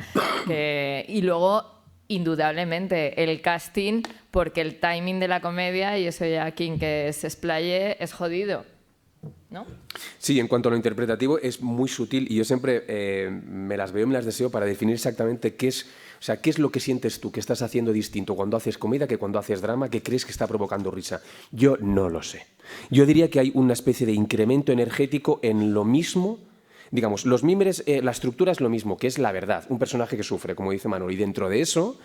y luego indudablemente el casting, porque el timing de la comedia, y eso ya quien que se explaye, es jodido, ¿no? Sí, en cuanto a lo interpretativo es muy sutil y yo siempre me las veo y me las deseo para definir exactamente qué es, o sea, qué es lo que sientes tú, que estás haciendo distinto cuando haces comedia que cuando haces drama, que crees que está provocando risa. Yo no lo sé. Yo diría que hay una especie de incremento energético en lo mismo. Digamos, los mimbres, la estructura es lo mismo, que es la verdad, un personaje que sufre, como dice Manolo, y dentro de eso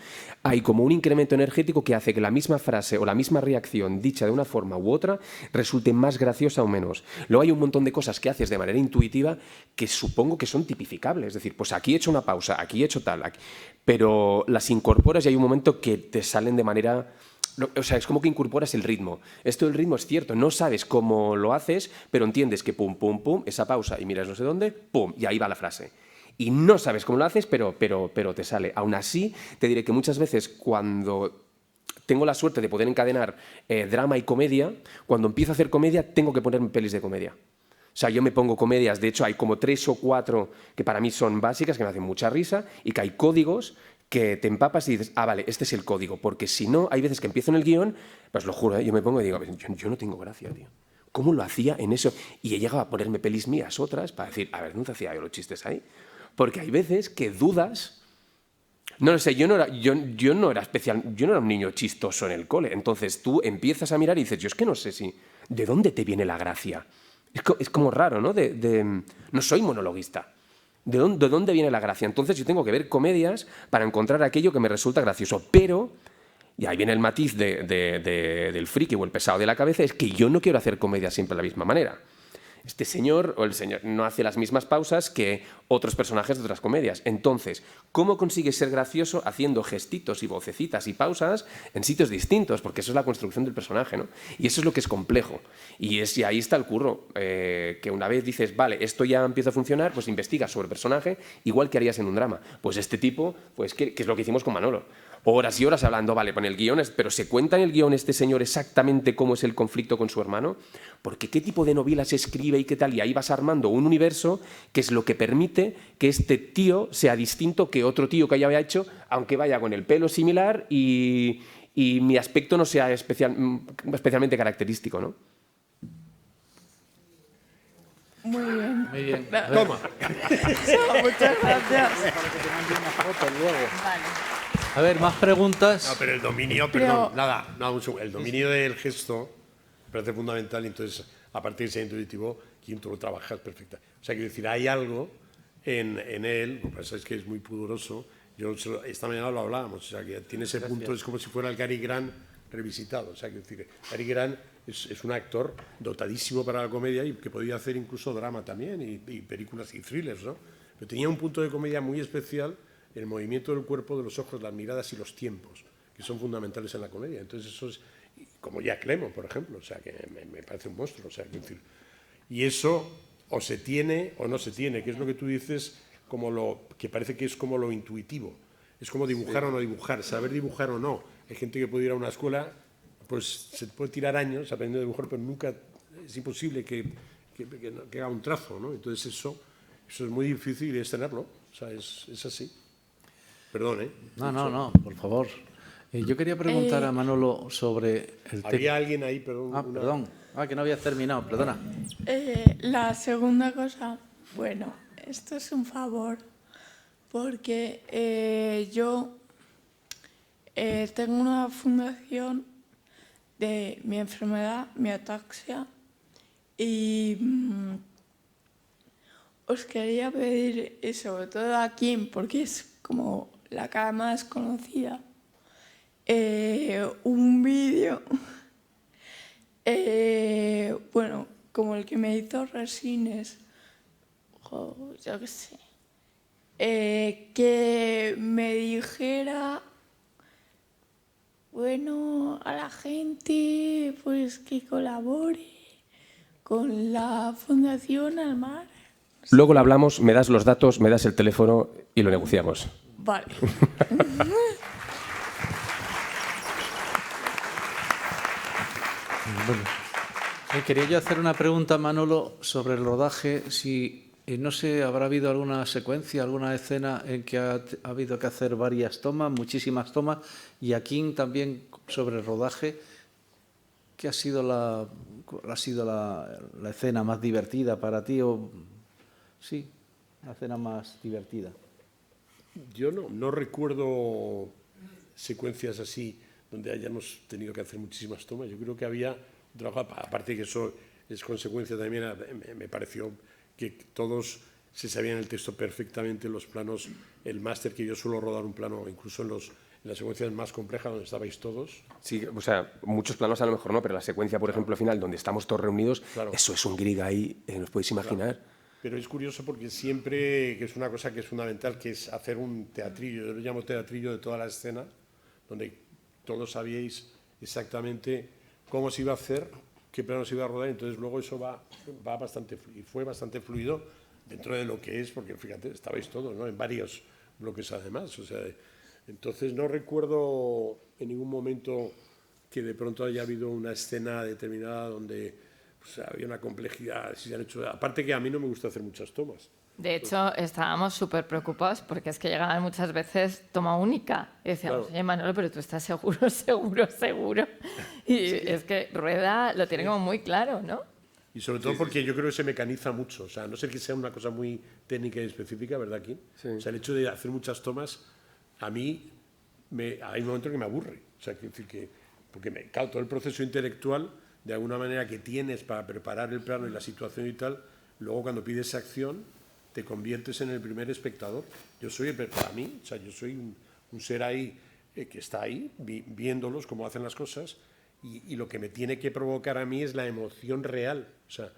hay como un incremento energético que hace que la misma frase o la misma reacción dicha de una forma u otra resulte más graciosa o menos. Luego hay un montón de cosas que haces de manera intuitiva que supongo que son tipificables, es decir, pues aquí he hecho una pausa, aquí he hecho tal, aquí, pero las incorporas y hay un momento que te salen de manera... O sea, es como que incorporas el ritmo. Esto del ritmo es cierto, no sabes cómo lo haces, pero entiendes que pum, pum, pum, esa pausa y miras no sé dónde, pum, y ahí va la frase. Y no sabes cómo lo haces, pero te sale. Aún así, te diré que muchas veces cuando tengo la suerte de poder encadenar drama y comedia, cuando empiezo a hacer comedia tengo que ponerme pelis de comedia. O sea, yo me pongo comedias, de hecho hay como 3 o 4 que para mí son básicas, que me hacen mucha risa, y que hay códigos que te empapas y dices, ah, vale, este es el código. Porque si no, hay veces que empiezo en el guión, pues lo juro, yo me pongo y digo, yo no tengo gracia, tío. ¿Cómo lo hacía en eso? Y he llegado a ponerme pelis mías otras para decir, a ver, ¿dónde hacía yo los chistes ahí? Porque hay veces que dudas. No lo sé, yo no era un niño chistoso en el cole. Entonces tú empiezas a mirar y dices, yo es que no sé si... ¿De dónde te viene la gracia? Es como raro, ¿no? No soy monologuista. ¿De dónde viene la gracia? Entonces yo tengo que ver comedias para encontrar aquello que me resulta gracioso. Pero, y ahí viene el matiz del friki o el pesado de la cabeza, es que yo no quiero hacer comedia siempre de la misma manera. Este señor o el señor no hace las mismas pausas que otros personajes de otras comedias. Entonces, ¿cómo consigues ser gracioso haciendo gestitos y vocecitas y pausas en sitios distintos? Porque eso es la construcción del personaje, ¿no? Y eso es lo que es complejo. Y ahí está el curro. Que una vez dices, vale, esto ya empieza a funcionar, pues investigas sobre el personaje, igual que harías en un drama. Pues este tipo, pues que es lo que hicimos con Manolo. Horas y horas hablando, vale, pon el guión, pero ¿se cuenta en el guión este señor exactamente cómo es el conflicto con su hermano? Porque ¿qué tipo de novelas escribe y qué tal? Y ahí vas armando un universo que es lo que permite que este tío sea distinto que otro tío que ya había hecho, aunque vaya con el pelo similar y mi aspecto no sea especialmente característico, ¿no? Muy bien. Muy bien. Toma. Muchas gracias. Vale. A ver, más preguntas. No, pero el dominio, perdón, nada, un segundo. El dominio del gesto me parece fundamental y entonces, a partir de ser intuitivo, quien tú lo trabajas perfecta. O sea, quiero decir, hay algo en él, lo que pasa es que es muy pudoroso. Esta mañana lo hablábamos, o sea, que tiene ese punto, es como si fuera el Cary Grant revisitado. O sea, quiero decir, Cary Grant es un actor dotadísimo para la comedia y que podía hacer incluso drama también y películas y thrillers, ¿no? Pero tenía un punto de comedia muy especial, el movimiento del cuerpo, de los ojos, las miradas y los tiempos, que son fundamentales en la comedia. Entonces eso es como Jack Lemmon, por ejemplo, o sea, que me parece un monstruo, o sea, quiero decir, y eso o se tiene o no se tiene, que es lo que tú dices, que parece que es como lo intuitivo, es como dibujar o no dibujar, saber dibujar o no. Hay gente que puede ir a una escuela, pues se puede tirar años aprendiendo a dibujar, pero nunca es imposible que haga un trazo, ¿no? Entonces eso es muy difícil y es tenerlo, o sea, es así. Perdón, ¿eh? No, por favor. Yo quería preguntar a Manolo sobre el tema. Había alguien ahí, perdón. Perdón. Que no habías terminado, perdona. La segunda cosa, bueno, esto es un favor, porque yo tengo una fundación de mi enfermedad, mi ataxia, y os quería pedir, y sobre todo a Kim, porque es como la cara más conocida, un vídeo, bueno, como el que me hizo Resines, yo qué sé, que me dijera, bueno, a la gente pues que colabore con la Fundación Almar. Luego lo hablamos, me das los datos, me das el teléfono y lo negociamos. Vale. Bueno, quería yo hacer una pregunta a Manolo sobre el rodaje. Si, no sé, habrá habido alguna secuencia, alguna escena en que ha habido que hacer varias tomas, muchísimas tomas, y aquí también sobre el rodaje, ¿qué ha sido la escena más divertida para ti? Sí, la escena más divertida. Yo no recuerdo secuencias así donde hayamos tenido que hacer muchísimas tomas. Yo creo que había un trabajo, aparte de que eso es consecuencia también, me pareció que todos se sabían el texto perfectamente, los planos, el máster, que yo suelo rodar un plano, incluso en las secuencias más complejas donde estabais todos. Sí, o sea, muchos planos a lo mejor no, pero la secuencia, por ejemplo, final, donde estamos todos reunidos, eso es un grig ahí, ¿nos podéis imaginar? Claro. Pero es curioso porque siempre, que es una cosa que es fundamental, que es hacer un teatrillo, yo lo llamo teatrillo de toda la escena, donde todos sabíais exactamente cómo se iba a hacer, qué plano se iba a rodar, entonces luego eso fue bastante fluido dentro de lo que es, porque fíjate, estabais todos, ¿no? En varios bloques además, o sea, entonces no recuerdo en ningún momento que de pronto haya habido una escena determinada donde había una complejidad, si se han hecho, aparte que a mí no me gusta hacer muchas tomas, De hecho, estábamos súper preocupados porque es que llegaban muchas veces toma única. Y decíamos, Claro. oye, Manolo, pero tú estás seguro, seguro, seguro. Y es que Rueda lo tiene como muy claro, ¿no? Y sobre todo porque yo creo que se mecaniza mucho. O sea, a no ser que sea una cosa muy técnica y específica, ¿verdad, Kim? Sí. O sea, el hecho de hacer muchas tomas, a mí hay un momento que me aburre. O sea, quiero decir que, porque claro, todo el proceso intelectual, de alguna manera que tienes para preparar el plano y la situación y tal, luego cuando pides acción, te conviertes en el primer espectador. Yo soy, para mí, o sea, yo soy un ser ahí que está ahí, viéndolos, cómo hacen las cosas, y lo que me tiene que provocar a mí es la emoción real, o sea,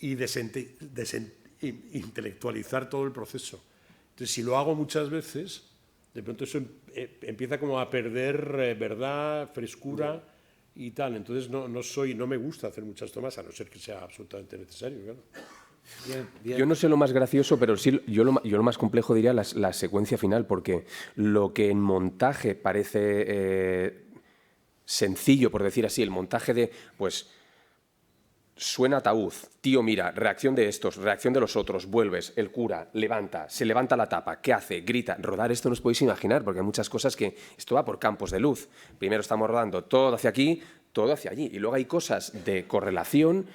y intelectualizar todo el proceso. Entonces, si lo hago muchas veces, de pronto eso empieza como a perder verdad, frescura y tal. Entonces, no me gusta hacer muchas tomas, a no ser que sea absolutamente necesario, claro. Bien. Yo no sé lo más gracioso, pero sí yo lo más complejo diría la secuencia final, porque lo que en montaje parece sencillo, por decir así, el montaje de, pues, suena ataúd, tío mira, reacción de estos, reacción de los otros, vuelves, el cura, se levanta la tapa, ¿qué hace? Grita. Rodar esto no os podéis imaginar, porque hay muchas cosas que esto va por campos de luz. Primero estamos rodando todo hacia aquí, todo hacia allí, y luego hay cosas de correlación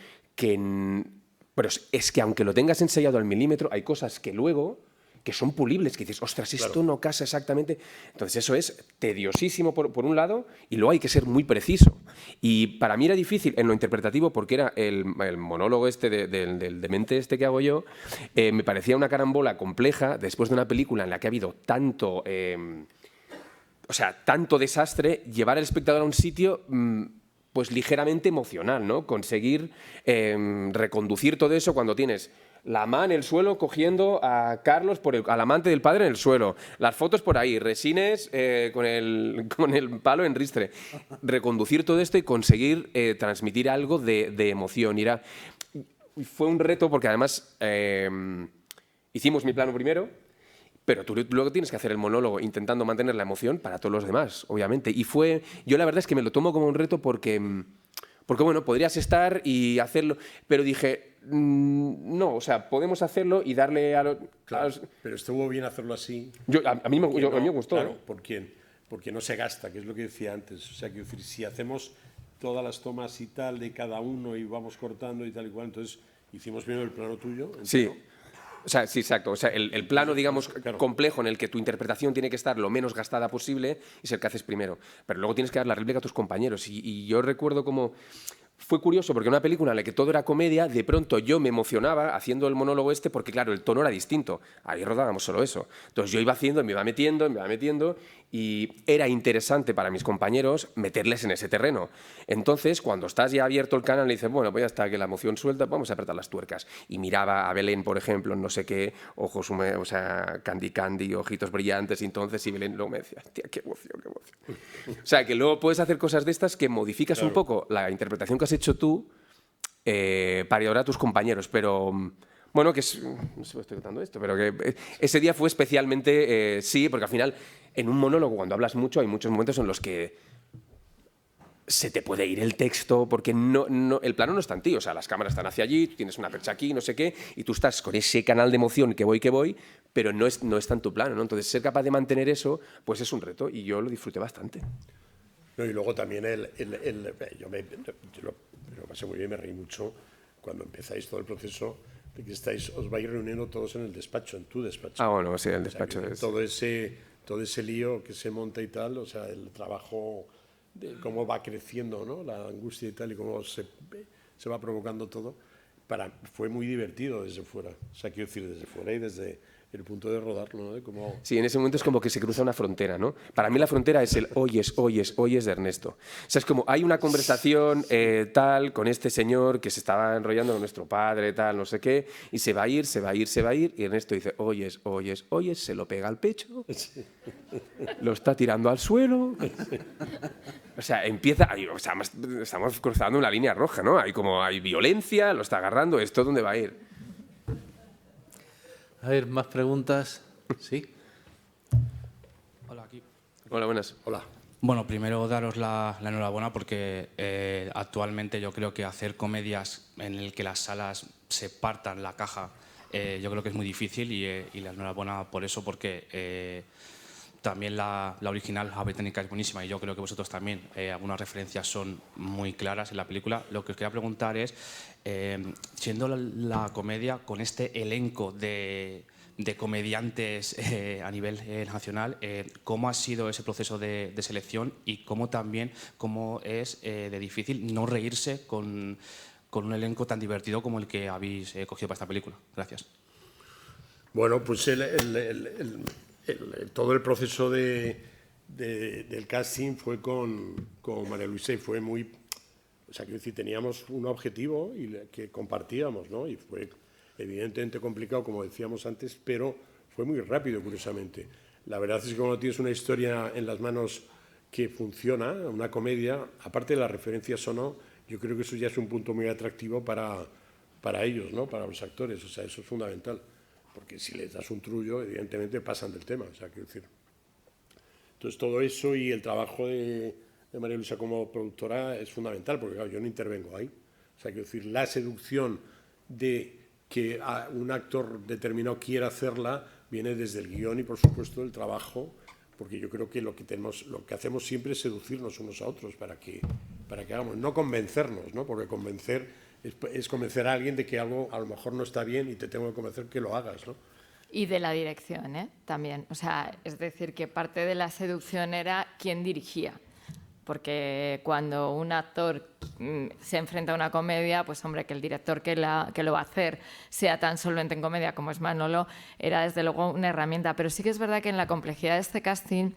pero es que aunque lo tengas ensayado al milímetro, hay cosas que luego que son pulibles, que dices, ostras, esto Claro. no casa exactamente. Entonces eso es tediosísimo por un lado, y luego hay que ser muy preciso. Y para mí era difícil en lo interpretativo, porque era el monólogo este del demente este que hago yo, me parecía una carambola compleja después de una película en la que ha habido tanto desastre, llevar al espectador a un sitio pues ligeramente emocional, ¿no? Conseguir reconducir todo eso cuando tienes la mano en el suelo cogiendo a Carlos, al amante del padre en el suelo, las fotos por ahí, Resines con el palo en ristre. Reconducir todo esto y conseguir transmitir algo de emoción. Fue un reto porque además hicimos mi plano primero, pero tú luego tienes que hacer el monólogo intentando mantener la emoción para todos los demás, obviamente. Yo la verdad es que me lo tomo como un reto porque bueno, podrías estar y hacerlo, pero dije, no, o sea, podemos hacerlo y darle a Claro, pero estuvo bien hacerlo así. a mí me gustó. Claro, ¿eh? porque no se gasta, que es lo que decía antes. O sea, quiero decir, si hacemos todas las tomas y tal de cada uno y vamos cortando y tal y cual, entonces hicimos primero el plano tuyo. Entero. Sí. O sea, sí, exacto. O sea, el plano, digamos, Claro. complejo en el que tu interpretación tiene que estar lo menos gastada posible es el que haces primero. Pero luego tienes que dar la réplica a tus compañeros. Y yo recuerdo como... Fue curioso porque en una película en la que todo era comedia, de pronto yo me emocionaba haciendo el monólogo este porque, claro, el tono era distinto. Ahí rodábamos solo eso. Entonces yo iba haciendo, me iba metiendo y era interesante para mis compañeros meterles en ese terreno. Entonces, cuando estás ya abierto el canal, le dices, bueno, pues ya está, que la emoción suelta, vamos a apretar las tuercas. Y miraba a Belén, por ejemplo, no sé qué, ojos húmedos, o sea, candy, ojitos brillantes, y entonces, y Belén luego me decía, tía, qué emoción. O sea, que luego puedes hacer cosas de estas que modificas un poco la interpretación que has hecho tú para ayudar a tus compañeros, pero bueno, no sé si estoy contando esto, pero que ese día fue especialmente sí, porque al final en un monólogo cuando hablas mucho hay muchos momentos en los que se te puede ir el texto porque el plano no está en ti, o sea, las cámaras están hacia allí, tú tienes una percha aquí, no sé qué, y tú estás con ese canal de emoción que voy, pero no está en tu plano, ¿no? Entonces ser capaz de mantener eso, pues es un reto y yo lo disfruté bastante. No, y luego también yo lo pasé muy bien, me reí mucho cuando empezáis todo el proceso de que os vais reuniendo todos en el despacho, en tu despacho. Ah, bueno, sí, el O sea, despacho que es... todo ese lío que se monta y tal, o sea, el trabajo de cómo va creciendo, ¿no? La angustia y tal, y cómo se va provocando todo, fue muy divertido desde fuera. O sea, quiero decir, desde fuera y desde el punto de rodarlo, ¿no? De cómo... Sí, en ese momento es como que se cruza una frontera, ¿no? Para mí la frontera es el oyes de Ernesto. O sea, es como hay una conversación tal con este señor que se estaba enrollando con nuestro padre, tal, no sé qué, y se va a ir, y Ernesto dice, oyes, se lo pega al pecho, lo está tirando al suelo. O sea, estamos cruzando una línea roja, ¿no? Hay violencia, lo está agarrando, ¿esto dónde va a ir? A ver, más preguntas. ¿Sí? Hola, aquí. Hola, buenas. Hola. Bueno, primero daros la enhorabuena porque actualmente yo creo que hacer comedias en el que las salas se partan la caja yo creo que es muy difícil y la enhorabuena por eso, porque también la original, la británica, es buenísima y yo creo que vosotros también. Algunas referencias son muy claras en la película. Lo que os quería preguntar es, siendo la comedia con este elenco de comediantes a nivel nacional, ¿cómo ha sido ese proceso de selección y cómo es de difícil no reírse con un elenco tan divertido como el que habéis cogido para esta película? Gracias. Bueno, pues todo el proceso del casting fue con María Luisa y fue muy... O sea, quiero decir, teníamos un objetivo que compartíamos, ¿no? Y fue evidentemente complicado, como decíamos antes, pero fue muy rápido, curiosamente. La verdad es que cuando tienes una historia en las manos que funciona, una comedia, aparte de las referencias o no, yo creo que eso ya es un punto muy atractivo para ellos, ¿no? Para los actores. O sea, eso es fundamental. Porque si les das un trullo, evidentemente pasan del tema. O sea, quiero decir. Entonces, todo eso y el trabajo de María Luisa como productora es fundamental, porque claro, yo no intervengo ahí. O sea, quiero decir, la seducción de que un actor determinado quiera hacerla viene desde el guión y, por supuesto, del trabajo, porque yo creo que lo que hacemos siempre es seducirnos unos a otros para que hagamos, no convencernos, ¿no? Porque convencer es convencer a alguien de que algo a lo mejor no está bien y te tengo que convencer que lo hagas, ¿no? Y de la dirección, también. O sea, es decir, que parte de la seducción era quién dirigía. Porque cuando un actor se enfrenta a una comedia, pues hombre, que el director que lo va a hacer sea tan solvente en comedia como es Manolo, era desde luego una herramienta. Pero sí que es verdad que en la complejidad de este casting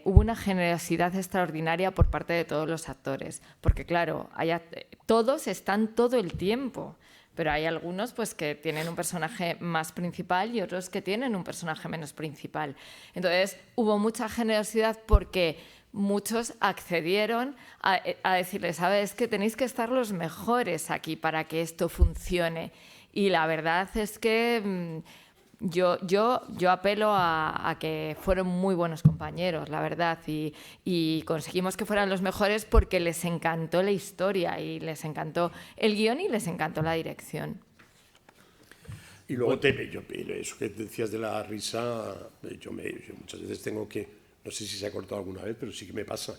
hubo una generosidad extraordinaria por parte de todos los actores. Porque claro, todos están todo el tiempo. Pero hay algunos pues, que tienen un personaje más principal y otros que tienen un personaje menos principal. Entonces, hubo mucha generosidad porque muchos accedieron a decirles, ¿sabes? Que tenéis que estar los mejores aquí para que esto funcione. Y la verdad es que yo apelo a que fueron muy buenos compañeros, la verdad, y conseguimos que fueran los mejores porque les encantó la historia y les encantó el guión y les encantó la dirección. Y luego eso que decías de la risa, yo muchas veces tengo que, no sé si se ha cortado alguna vez, pero sí que me pasa,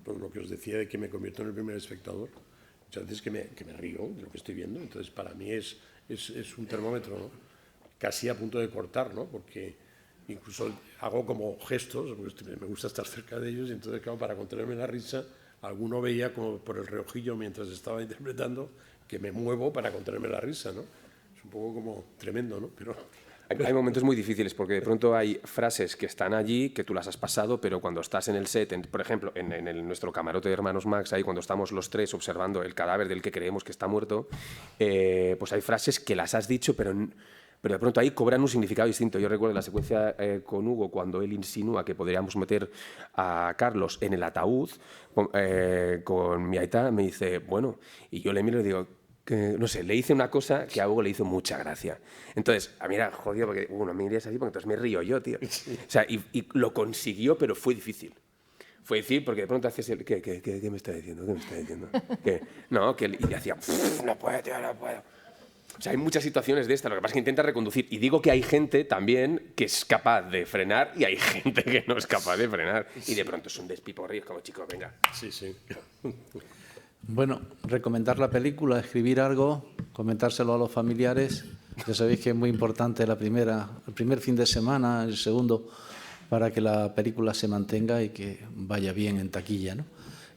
por lo que os decía de que me convierto en el primer espectador. Muchas veces que me río de lo que estoy viendo, entonces para mí es un termómetro, ¿no? Casi a punto de cortar, ¿no? Porque incluso hago como gestos, porque me gusta estar cerca de ellos, y entonces, claro, para contenerme la risa, alguno veía como por el reojillo mientras estaba interpretando que me muevo para contenerme la risa, ¿no? Es un poco como tremendo, ¿no? Pero hay momentos muy difíciles porque de pronto hay frases que están allí, que tú las has pasado, pero cuando estás en el set, por ejemplo, en nuestro camarote de Hermanos Max, ahí cuando estamos los tres observando el cadáver del que creemos que está muerto, pues hay frases que las has dicho, pero de pronto ahí cobran un significado distinto. Yo recuerdo la secuencia con Hugo cuando él insinúa que podríamos meter a Carlos en el ataúd con mi aita, me dice, bueno, y yo le miro y le digo, que, no sé, le hice una cosa que a Hugo le hizo mucha gracia. Entonces, a mí era jodido porque, no me dirías así porque entonces me río yo, tío. O sea, y lo consiguió, pero fue difícil. Fue difícil porque de pronto haces el... ¿Qué me está diciendo? ¿Qué me está diciendo? Y le hacía... No puedo, tío, no puedo. O sea, hay muchas situaciones de estas. Lo que pasa es que intenta reconducir. Y digo que hay gente también que es capaz de frenar y hay gente que no es capaz de frenar. Y de pronto es un despiporrillo. Es como, chicos, venga. Sí, sí. Bueno, recomendar la película, escribir algo, comentárselo a los familiares. Ya sabéis que es muy importante el primer fin de semana, el segundo, para que la película se mantenga y que vaya bien en taquilla, ¿no?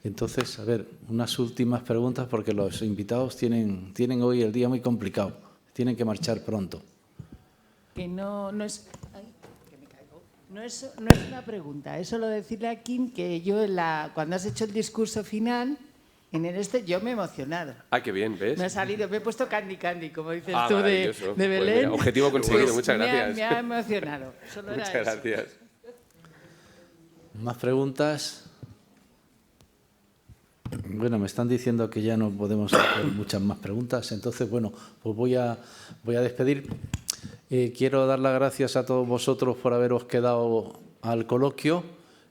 Entonces, a ver, unas últimas preguntas porque los invitados tienen hoy el día muy complicado. Tienen que marchar pronto. Que no es... Ay, que me caigo. No es una pregunta, es solo decirle a Kim que yo cuando has hecho el discurso final... yo me he emocionado. Ah, qué bien, ¿ves? Me he puesto Candy, como dices tú, de Pues Belén. mira, objetivo conseguido, Pues muchas gracias. Me ha emocionado. Solo muchas era gracias. eso. ¿Más preguntas? Bueno, me están diciendo que ya no podemos hacer muchas más preguntas, entonces, bueno, pues voy a despedir. Quiero dar las gracias a todos vosotros por haberos quedado al coloquio.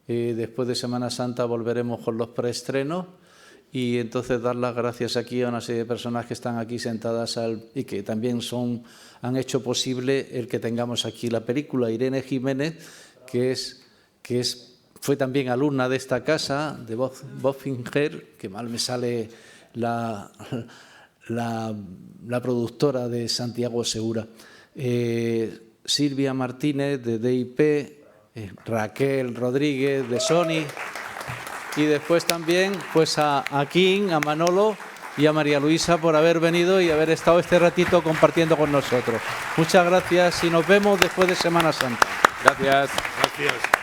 Después de Semana Santa volveremos con los preestrenos. y entonces dar las gracias aquí a una serie de personas que están aquí sentadas y que también han hecho posible el que tengamos aquí la película. Irene Jiménez, fue también alumna de esta casa, de Boffinger, que mal me sale la productora de Santiago Segura, Silvia Martínez de DIP, Raquel Rodríguez de Sony, y después también pues a Kim, a Manolo y a María Luisa por haber venido y haber estado este ratito compartiendo con nosotros. Muchas gracias y nos vemos después de Semana Santa. Gracias. Gracias.